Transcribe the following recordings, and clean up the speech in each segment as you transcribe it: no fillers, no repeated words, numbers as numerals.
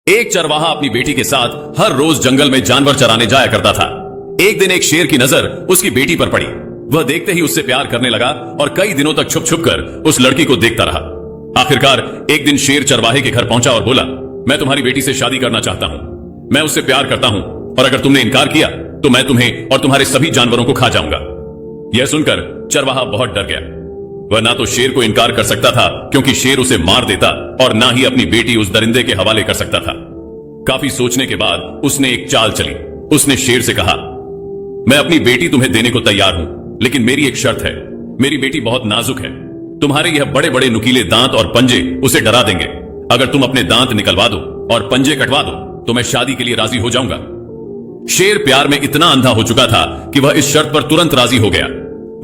एक चरवाहा अपनी बेटी के साथ हर रोज जंगल में जानवर चराने जाया करता था। एक दिन एक शेर की नजर उसकी बेटी पर पड़ी। वह देखते ही उससे प्यार करने लगा और कई दिनों तक छुप छुप कर उस लड़की को देखता रहा। आखिरकार एक दिन शेर चरवाहे के घर पहुंचा और बोला, मैं तुम्हारी बेटी से शादी करना चाहता हूं। मैं उससे प्यार करता हूं और अगर तुमने इनकार किया तो मैं तुम्हें और तुम्हारे सभी जानवरों को खा जाऊंगा। यह सुनकर चरवाहा बहुत डर गया। वह ना तो शेर को इनकार कर सकता था क्योंकि शेर उसे मार देता और ना ही अपनी बेटी उस दरिंदे के हवाले कर सकता था। काफी सोचने के बाद उसने एक चाल चली। उसने शेर से कहा, मैं अपनी बेटी तुम्हें देने को तैयार हूं, लेकिन मेरी एक शर्त है। मेरी बेटी बहुत नाजुक है। तुम्हारे यह बड़े बड़े नुकीले दांत और पंजे उसे डरा देंगे। अगर तुम अपने दांत निकलवा दो और पंजे कटवा दो तो मैं शादी के लिए राजी हो जाऊंगा। शेर प्यार में इतना अंधा हो चुका था कि वह इस शर्त पर तुरंत राजी हो गया।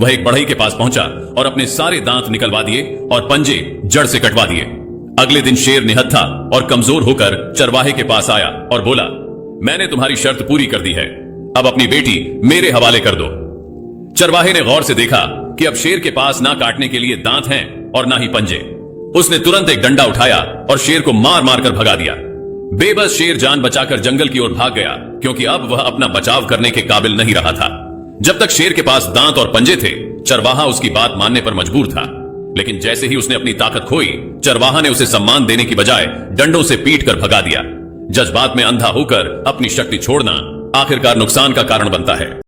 वह एक बढ़ई के पास पहुंचा और अपने सारे दांत निकलवा दिए और पंजे जड़ से कटवा दिए। अगले दिन शेर निहत्था और कमजोर होकर चरवाहे के पास आया और बोला, मैंने तुम्हारी शर्त पूरी कर दी है। अब अपनी बेटी मेरे हवाले कर दो। चरवाहे ने गौर से देखा कि अब शेर के पास ना काटने के लिए दांत हैं और ना ही पंजे। उसने तुरंत एक डंडा उठाया और शेर को मार मार कर भगा दिया। बेबस शेर जान बचाकर जंगल की ओर भाग गया क्योंकि अब वह अपना बचाव करने के काबिल नहीं रहा था। जब तक शेर के पास दांत और पंजे थे, चरवाहा उसकी बात मानने पर मजबूर था। लेकिन जैसे ही उसने अपनी ताकत खोई, चरवाहा ने उसे सम्मान देने की बजाय डंडों से पीट कर भगा दिया। जज्बात में अंधा होकर अपनी शक्ति छोड़ना आखिरकार नुकसान का कारण बनता है।